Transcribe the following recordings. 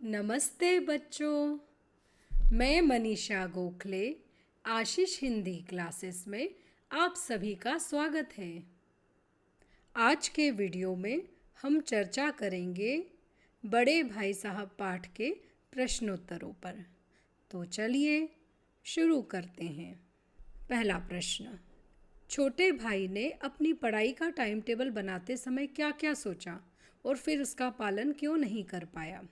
नमस्ते बच्चों। मैं मनीषा गोखले आशीष हिंदी क्लासेस में आप सभी का स्वागत है। आज के वीडियो में हम चर्चा करेंगे बड़े भाई साहब पाठ के प्रश्नोत्तरों पर। तो चलिए शुरू करते हैं। पहला प्रश्न, छोटे भाई ने अपनी पढ़ाई का टाइम टेबल बनाते समय क्या क्या सोचा और फिर उसका पालन क्यों नहीं कर पाया?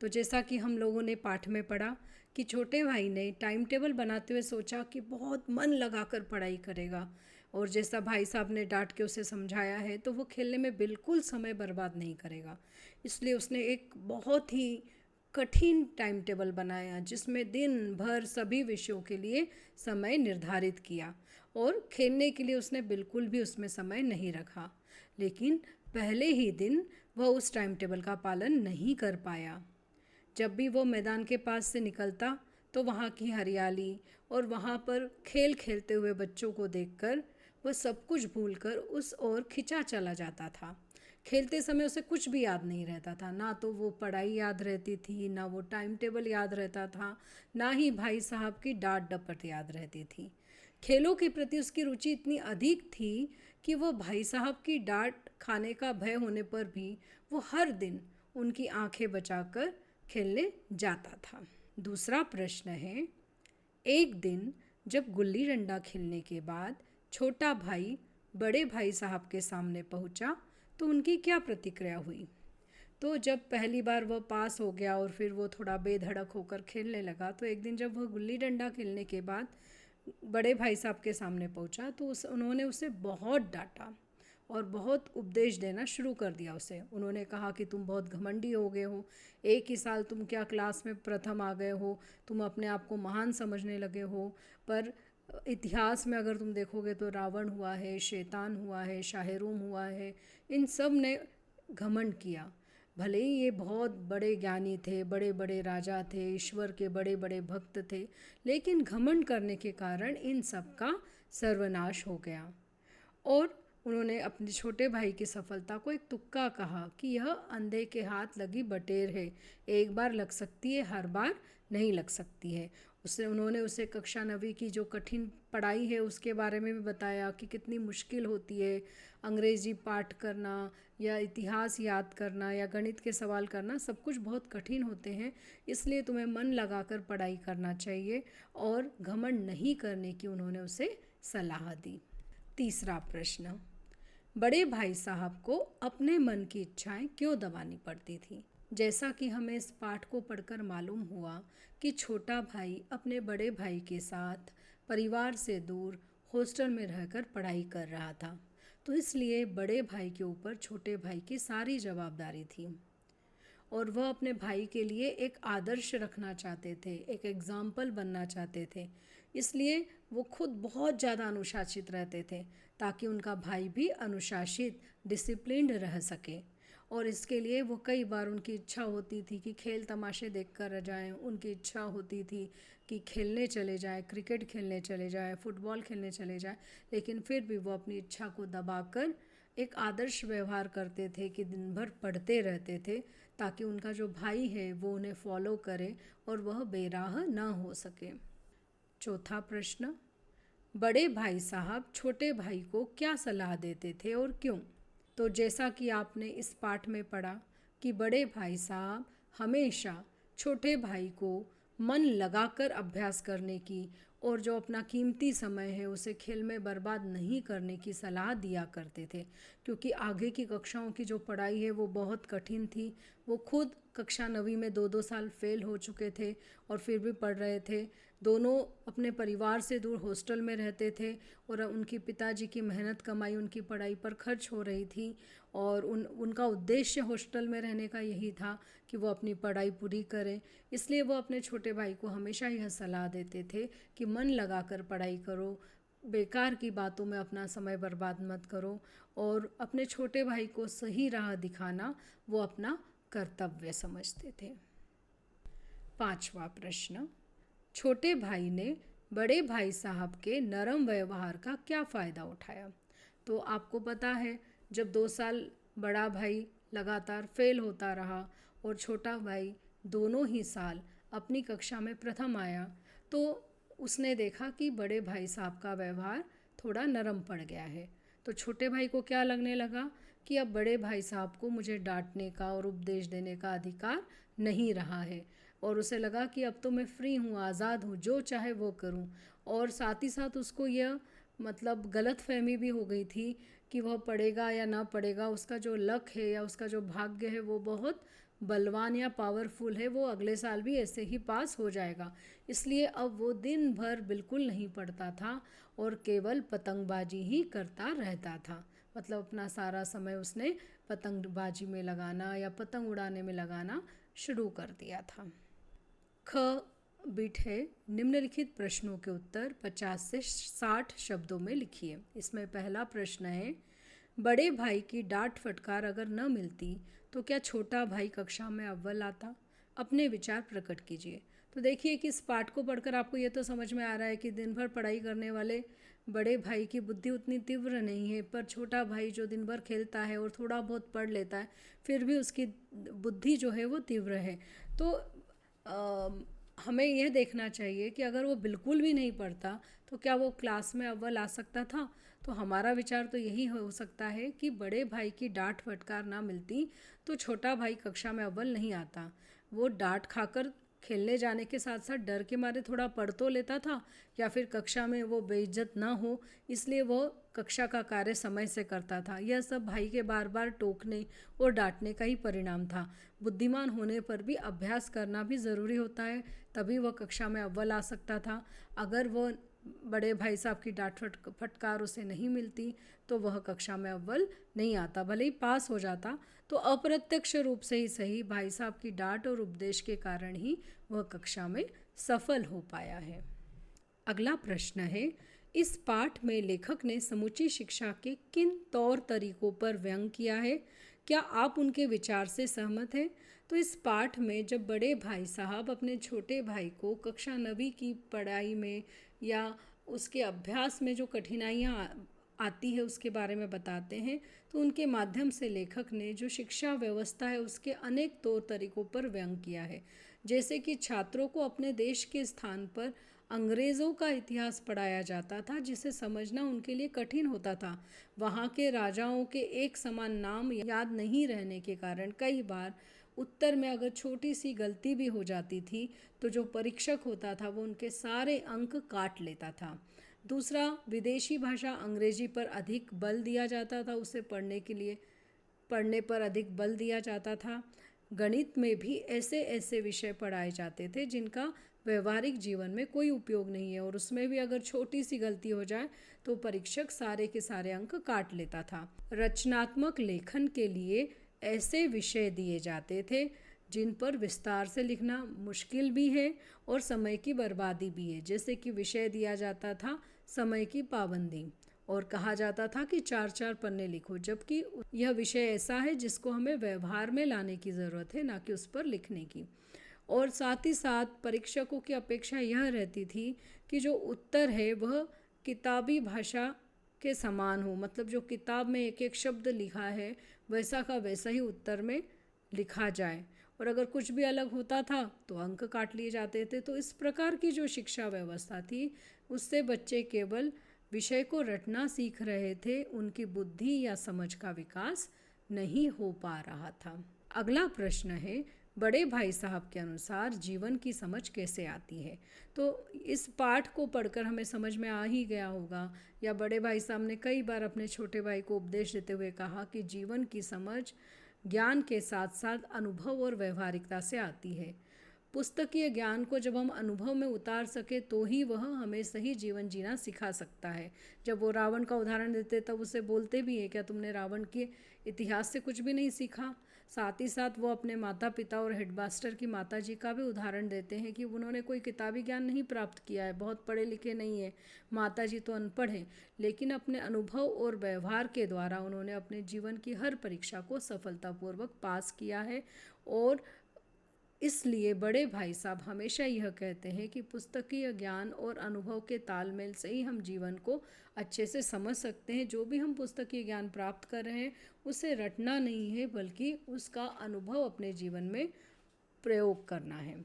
तो जैसा कि हम लोगों ने पाठ में पढ़ा कि छोटे भाई ने टाइम टेबल बनाते हुए सोचा कि बहुत मन लगाकर पढ़ाई करेगा, और जैसा भाई साहब ने डांट के उसे समझाया है तो वो खेलने में बिल्कुल समय बर्बाद नहीं करेगा। इसलिए उसने एक बहुत ही कठिन टाइम टेबल बनाया जिसमें दिन भर सभी विषयों के लिए समय निर्धारित किया, और खेलने के लिए उसने बिल्कुल भी उसमें समय नहीं रखा। लेकिन पहले ही दिन वह उस टाइम टेबल का पालन नहीं कर पाया। जब भी वो मैदान के पास से निकलता तो वहाँ की हरियाली और वहाँ पर खेल खेलते हुए बच्चों को देखकर वह सब कुछ भूलकर उस ओर खिंचा चला जाता था। खेलते समय उसे कुछ भी याद नहीं रहता था, ना तो वो पढ़ाई याद रहती थी, ना वो टाइम टेबल याद रहता था, ना ही भाई साहब की डांट डपट याद रहती थी। खेलों के प्रति उसकी रुचि इतनी अधिक थी कि वो भाई साहब की डांट खाने का भय होने पर भी वो हर दिन उनकी आंखें बचाकर खेलने जाता था। दूसरा प्रश्न है, एक दिन जब गुल्ली डंडा खेलने के बाद छोटा भाई बड़े भाई साहब के सामने पहुंचा तो उनकी क्या प्रतिक्रिया हुई? तो जब पहली बार वह पास हो गया और फिर वो थोड़ा बेधड़क होकर खेलने लगा, तो एक दिन जब वह गुल्ली डंडा खेलने के बाद बड़े भाई साहब के सामने पहुंचा तो उन्होंने उसे बहुत डांटा और बहुत उपदेश देना शुरू कर दिया उसे। उन्होंने कहा कि तुम बहुत घमंडी हो गए हो, एक ही साल तुम क्या क्लास में प्रथम आ गए हो, तुम अपने आप को महान समझने लगे हो, पर इतिहास में अगर तुम देखोगे तो रावण हुआ है, शैतान हुआ है, शाहरुम हुआ है, इन सब ने घमंड किया। भले ही ये बहुत बड़े ज्ञानी थे, बड़े बड़े राजा थे, ईश्वर के बड़े बड़े भक्त थे, लेकिन घमंड करने के कारण इन सब का सर्वनाश हो गया। और उन्होंने अपने छोटे भाई की सफलता को एक तुक्का कहा कि यह अंधे के हाथ लगी बटेर है, एक बार लग सकती है, हर बार नहीं लग सकती है। उन्होंने उसे कक्षा 9वीं की जो कठिन पढ़ाई है उसके बारे में भी बताया कि कितनी मुश्किल होती है अंग्रेजी पाठ करना या इतिहास याद करना या गणित के सवाल करना, सब कुछ बहुत कठिन होते हैं। इसलिए तुम्हें मन लगाकर पढ़ाई करना चाहिए और घमंड नहीं करने की उन्होंने उसे सलाह दी। तीसरा प्रश्न, बड़े भाई साहब को अपने मन की इच्छाएं क्यों दबानी पड़ती थी? जैसा कि हमें इस पाठ को पढ़कर मालूम हुआ कि छोटा भाई अपने बड़े भाई के साथ परिवार से दूर हॉस्टल में रहकर पढ़ाई कर रहा था, तो इसलिए बड़े भाई के ऊपर छोटे भाई की सारी जवाबदारी थी और वह अपने भाई के लिए एक आदर्श रखना चाहते थे, एक एग्जाम्पल बनना चाहते थे। इसलिए वो खुद बहुत ज़्यादा अनुशासित रहते थे ताकि उनका भाई भी अनुशासित डिसिप्लिन्ड रह सके। और इसके लिए वो कई बार उनकी इच्छा होती थी कि खेल तमाशे देख कर रह जाएँ, उनकी इच्छा होती थी कि खेलने चले जाएँ, क्रिकेट खेलने चले जाएँ, फुटबॉल खेलने चले जाएँ, लेकिन फिर भी वो अपनी इच्छा को दबाकर एक आदर्श व्यवहार करते थे कि दिन भर पढ़ते रहते थे ताकि उनका जो भाई है वो उन्हें फॉलो करे और वह बेराह ना हो सके। चौथा प्रश्न, बड़े भाई साहब छोटे भाई को क्या सलाह देते थे और क्यों? तो जैसा कि आपने इस पाठ में पढ़ा कि बड़े भाई साहब हमेशा छोटे भाई को मन लगाकर अभ्यास करने की और जो अपना कीमती समय है उसे खेल में बर्बाद नहीं करने की सलाह दिया करते थे, क्योंकि आगे की कक्षाओं की जो पढ़ाई है वो बहुत कठिन थी। वो खुद कक्षा 9वीं में 2-2 साल फेल हो चुके थे और फिर भी पढ़ रहे थे। दोनों अपने परिवार से दूर हॉस्टल में रहते थे और उनकी पिताजी की मेहनत कमाई उनकी पढ़ाई पर खर्च हो रही थी, और उनका उद्देश्य हॉस्टल में रहने का यही था कि वो अपनी पढ़ाई पूरी करें। इसलिए वो अपने छोटे भाई को हमेशा यह सलाह देते थे कि मन लगाकर पढ़ाई करो, बेकार की बातों में अपना समय बर्बाद मत करो, और अपने छोटे भाई को सही राह दिखाना वो अपना कर्तव्य समझते थे। पांचवा प्रश्न, छोटे भाई ने बड़े भाई साहब के नरम व्यवहार का क्या फ़ायदा उठाया? तो आपको पता है जब 2 साल बड़ा भाई लगातार फेल होता रहा और छोटा भाई दोनों ही साल अपनी कक्षा में प्रथम आया तो उसने देखा कि बड़े भाई साहब का व्यवहार थोड़ा नरम पड़ गया है। तो छोटे भाई को क्या लगने लगा कि अब बड़े भाई साहब को मुझे डांटने का और उपदेश देने का अधिकार नहीं रहा है, और उसे लगा कि अब तो मैं फ्री हूँ, आज़ाद हूँ, जो चाहे वो करूँ। और साथ ही साथ उसको यह मतलब गलत फहमी भी हो गई थी कि वह पढ़ेगा या ना पढ़ेगा, उसका जो लक है या उसका जो भाग्य है वो बहुत बलवान या पावरफुल है, वो अगले साल भी ऐसे ही पास हो जाएगा। इसलिए अब वो दिन भर बिल्कुल नहीं पढ़ता था और केवल पतंगबाजी ही करता रहता था। मतलब अपना सारा समय उसने पतंगबाजी में लगाना या पतंग उड़ाने में लगाना शुरू कर दिया था। ख बिट है, निम्नलिखित प्रश्नों के उत्तर 50 से 60 शब्दों में लिखिए। इसमें पहला प्रश्न है, बड़े भाई की डांट फटकार अगर न मिलती तो क्या छोटा भाई कक्षा में अव्वल आता? अपने विचार प्रकट कीजिए। तो देखिए कि इस पाठ को पढ़कर आपको ये तो समझ में आ रहा है कि दिन भर पढ़ाई करने वाले बड़े भाई की बुद्धि उतनी तीव्र नहीं है, पर छोटा भाई जो दिन भर खेलता है और थोड़ा बहुत पढ़ लेता है, फिर भी उसकी बुद्धि जो है वो तीव्र है। तो हमें यह देखना चाहिए कि अगर वो बिल्कुल भी नहीं पढ़ता तो क्या वो क्लास में अव्वल आ सकता था? तो हमारा विचार तो यही हो सकता है कि बड़े भाई की डांट फटकार ना मिलती तो छोटा भाई कक्षा में अव्वल नहीं आता। वो डांट खाकर खेलने जाने के साथ साथ डर के मारे थोड़ा पढ़ तो लेता था, या फिर कक्षा में वो बेइज्जत ना हो इसलिए वो कक्षा का कार्य समय से करता था। यह सब भाई के बार बार टोकने और डांटने का ही परिणाम था। बुद्धिमान होने पर भी अभ्यास करना भी ज़रूरी होता है, तभी वह कक्षा में अव्वल आ सकता था। अगर वह बड़े भाई साहब की डांट फटकार उसे नहीं मिलती तो वह कक्षा में अव्वल नहीं आता, भले ही पास हो जाता तो अप्रत्यक्ष रूप से ही सही भाई साहब की डांट और उपदेश के कारण ही वह कक्षा में सफल हो पाया है। अगला प्रश्न है, इस पाठ में लेखक ने समूची शिक्षा के किन तौर तरीकों पर व्यंग किया है? क्या आप उनके विचार से सहमत हैं? तो इस पाठ में जब बड़े भाई साहब अपने छोटे भाई को कक्षा 9वीं की पढ़ाई में या उसके अभ्यास में जो कठिनाइयाँ आती है उसके बारे में बताते हैं, तो उनके माध्यम से लेखक ने जो शिक्षा व्यवस्था है उसके अनेक तौर तरीकों पर व्यंग किया है। जैसे कि छात्रों को अपने देश के स्थान पर अंग्रेज़ों का इतिहास पढ़ाया जाता था, जिसे समझना उनके लिए कठिन होता था। वहाँ के राजाओं के एक समान नाम याद नहीं रहने के कारण कई बार उत्तर में अगर छोटी सी गलती भी हो जाती थी तो जो परीक्षक होता था वो उनके सारे अंक काट लेता था। दूसरा, विदेशी भाषा अंग्रेजी पर अधिक बल दिया जाता था, उसे पढ़ने पर अधिक बल दिया जाता था। गणित में भी ऐसे ऐसे विषय पढ़ाए जाते थे जिनका व्यवहारिक जीवन में कोई उपयोग नहीं है, और उसमें भी अगर छोटी सी गलती हो जाए तो परीक्षक सारे के सारे अंक काट लेता था। रचनात्मक लेखन के लिए ऐसे विषय दिए जाते थे जिन पर विस्तार से लिखना मुश्किल भी है और समय की बर्बादी भी है। जैसे कि विषय दिया जाता था समय की पाबंदी, और कहा जाता था कि 4-4 पन्ने लिखो, जबकि यह विषय ऐसा है जिसको हमें व्यवहार में लाने की ज़रूरत है, ना कि उस पर लिखने की। और साथ ही साथ परीक्षकों की अपेक्षा यह रहती थी कि जो उत्तर है वह किताबी भाषा के समान हो, मतलब जो किताब में एक एक शब्द लिखा है वैसा का वैसा ही उत्तर में लिखा जाए, और अगर कुछ भी अलग होता था तो अंक काट लिए जाते थे। तो इस प्रकार की जो शिक्षा व्यवस्था थी उससे बच्चे केवल विषय को रटना सीख रहे थे, उनकी बुद्धि या समझ का विकास नहीं हो पा रहा था। अगला प्रश्न है, बड़े भाई साहब के अनुसार जीवन की समझ कैसे आती है? तो इस पाठ को पढ़कर हमें समझ में आ ही गया होगा, या बड़े भाई साहब ने कई बार अपने छोटे भाई को उपदेश देते हुए कहा कि जीवन की समझ ज्ञान के साथ साथ अनुभव और व्यवहारिकता से आती है। पुस्तकीय ज्ञान को जब हम अनुभव में उतार सके तो ही वह हमें सही जीवन जीना सिखा सकता है। जब वो रावण का उदाहरण देते तब उसे बोलते भी हैं, क्या तुमने रावण के इतिहास से कुछ भी नहीं सीखा? साथ ही साथ वो अपने माता पिता और हेडमास्टर की माता जी का भी उदाहरण देते हैं कि उन्होंने कोई किताबी ज्ञान नहीं प्राप्त किया है, बहुत पढ़े लिखे नहीं है, माता जी तो अनपढ़ हैं, लेकिन अपने अनुभव और व्यवहार के द्वारा उन्होंने अपने जीवन की हर परीक्षा को सफलतापूर्वक पास किया है। और इसलिए बड़े भाई साहब हमेशा यह कहते हैं कि पुस्तकीय ज्ञान और अनुभव के तालमेल से ही हम जीवन को अच्छे से समझ सकते हैं। जो भी हम पुस्तकीय ज्ञान प्राप्त कर रहे हैं उसे रटना नहीं है, बल्कि उसका अनुभव अपने जीवन में प्रयोग करना है।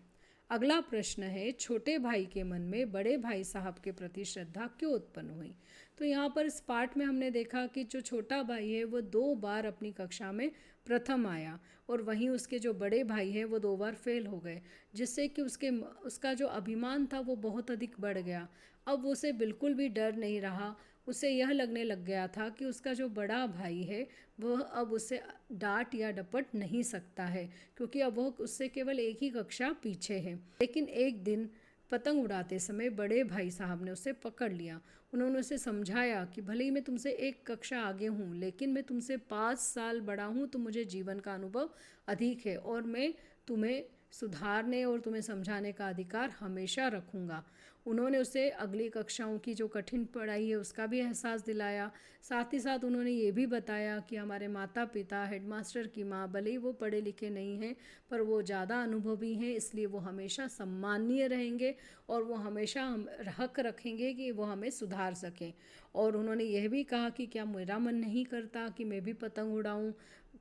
अगला प्रश्न है, छोटे भाई के मन में बड़े भाई साहब के प्रति श्रद्धा क्यों उत्पन्न हुई? तो यहाँ पर इस पाठ में हमने देखा कि जो छोटा भाई है वो 2 बार अपनी कक्षा में प्रथम आया और वहीं उसके जो बड़े भाई हैं वो 2 बार फेल हो गए, जिससे कि उसका जो अभिमान था वो बहुत अधिक बढ़ गया। अब उसे बिल्कुल भी डर नहीं रहा। उसे यह लगने लग गया था कि उसका जो बड़ा भाई है वह अब उसे डांट या डपट नहीं सकता है, क्योंकि अब वह उससे केवल एक ही कक्षा पीछे है। लेकिन एक दिन पतंग उड़ाते समय बड़े भाई साहब ने उसे पकड़ लिया। उन्होंने उसे समझाया कि भले ही मैं तुमसे एक कक्षा आगे हूँ, लेकिन मैं तुमसे 5 साल बड़ा हूँ, तो मुझे जीवन का अनुभव अधिक है और मैं तुम्हें सुधारने और तुम्हें समझाने का अधिकार हमेशा रखूँगा। उन्होंने उसे अगली कक्षाओं की जो कठिन पढ़ाई है उसका भी एहसास दिलाया। साथ ही साथ उन्होंने ये भी बताया कि हमारे माता पिता, हेडमास्टर की माँ, भले ही वो पढ़े लिखे नहीं हैं पर वो ज़्यादा अनुभवी हैं, इसलिए वो हमेशा सम्माननीय रहेंगे और वो हमेशा हम हक रखेंगे कि वो हमें सुधार सकें। और उन्होंने यह भी कहा कि क्या मेरा मन नहीं करता कि मैं भी पतंग उड़ाऊँ,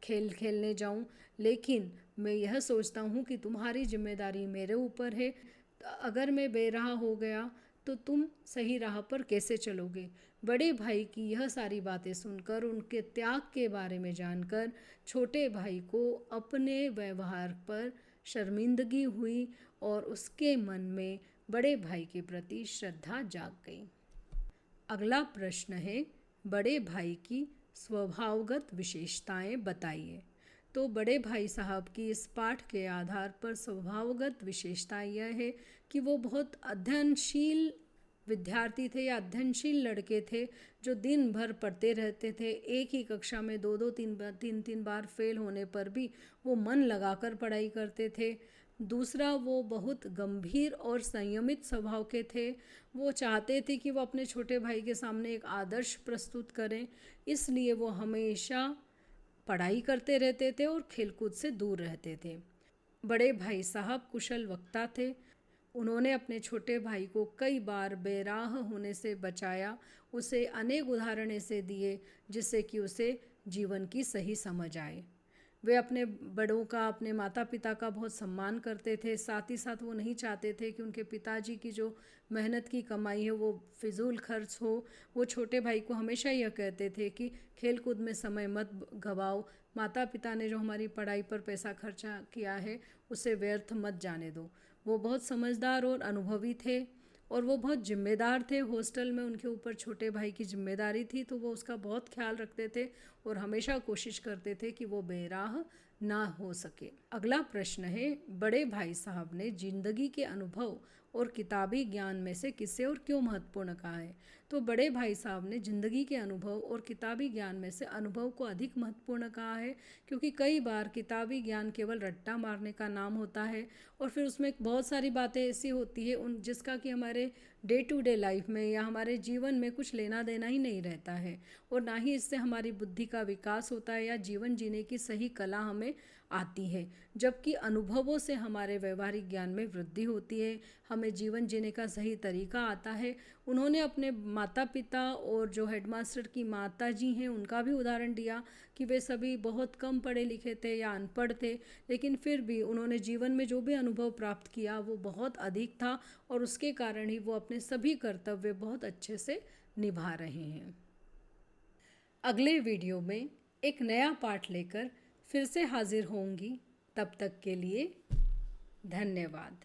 खेलने जाऊं, लेकिन मैं यह सोचता हूं कि तुम्हारी जिम्मेदारी मेरे ऊपर है। अगर मैं बेराह हो गया तो तुम सही राह पर कैसे चलोगे? बड़े भाई की यह सारी बातें सुनकर, उनके त्याग के बारे में जानकर छोटे भाई को अपने व्यवहार पर शर्मिंदगी हुई और उसके मन में बड़े भाई के प्रति श्रद्धा जाग गई। अगला प्रश्न है, बड़े भाई की स्वभावगत विशेषताएं बताइए। तो बड़े भाई साहब की इस पाठ के आधार पर स्वभावगत विशेषता यह है कि वो बहुत अध्ययनशील विद्यार्थी थे या अध्ययनशील लड़के थे, जो दिन भर पढ़ते रहते थे। एक ही कक्षा में 2-2 3 बार फेल होने पर भी वो मन लगाकर पढ़ाई करते थे। दूसरा, वो बहुत गंभीर और संयमित स्वभाव के थे। वो चाहते थे कि वो अपने छोटे भाई के सामने एक आदर्श प्रस्तुत करें, इसलिए वो हमेशा पढ़ाई करते रहते थे और खेलकूद से दूर रहते थे। बड़े भाई साहब कुशल वक्ता थे। उन्होंने अपने छोटे भाई को कई बार बेराह होने से बचाया, उसे अनेक उदाहरण ऐसे दिए जिससे कि उसे जीवन की सही समझ आए। वे अपने बड़ों का, अपने माता पिता का बहुत सम्मान करते थे। साथ ही साथ वो नहीं चाहते थे कि उनके पिताजी की जो मेहनत की कमाई है वो फिजूल खर्च हो। वो छोटे भाई को हमेशा यह कहते थे कि खेल कूद में समय मत गवाओ, माता पिता ने जो हमारी पढ़ाई पर पैसा खर्चा किया है उसे व्यर्थ मत जाने दो। वो बहुत समझदार और अनुभवी थे और वो बहुत जिम्मेदार थे। हॉस्टल में उनके ऊपर छोटे भाई की जिम्मेदारी थी, तो वो उसका बहुत ख्याल रखते थे और हमेशा कोशिश करते थे कि वो बेराह ना हो सके। अगला प्रश्न है, बड़े भाई साहब ने जिंदगी के अनुभव और किताबी ज्ञान में से किसे और क्यों महत्वपूर्ण कहा है? तो बड़े भाई साहब ने जिंदगी के अनुभव और किताबी ज्ञान में से अनुभव को अधिक महत्वपूर्ण कहा है, क्योंकि कई बार किताबी ज्ञान केवल रट्टा मारने का नाम होता है और फिर उसमें बहुत सारी बातें ऐसी होती है जिसका कि हमारे डे टू डे लाइफ में या हमारे जीवन में कुछ लेना देना ही नहीं रहता है और ना ही इससे हमारी बुद्धि का विकास होता है या जीवन जीने की सही कला हमें आती है। जबकि अनुभवों से हमारे व्यवहारिक ज्ञान में वृद्धि होती है, हमें जीवन जीने का सही तरीका आता है। उन्होंने अपने माता पिता और जो हेडमास्टर की माता जी हैं उनका भी उदाहरण दिया कि वे सभी बहुत कम पढ़े लिखे थे या अनपढ़ थे, लेकिन फिर भी उन्होंने जीवन में जो भी अनुभव प्राप्त किया वो बहुत अधिक था और उसके कारण ही वो अपने सभी कर्तव्य बहुत अच्छे से निभा रहे हैं। अगले वीडियो में एक नया पाठ लेकर फिर से हाजिर होंगी। तब तक के लिए धन्यवाद।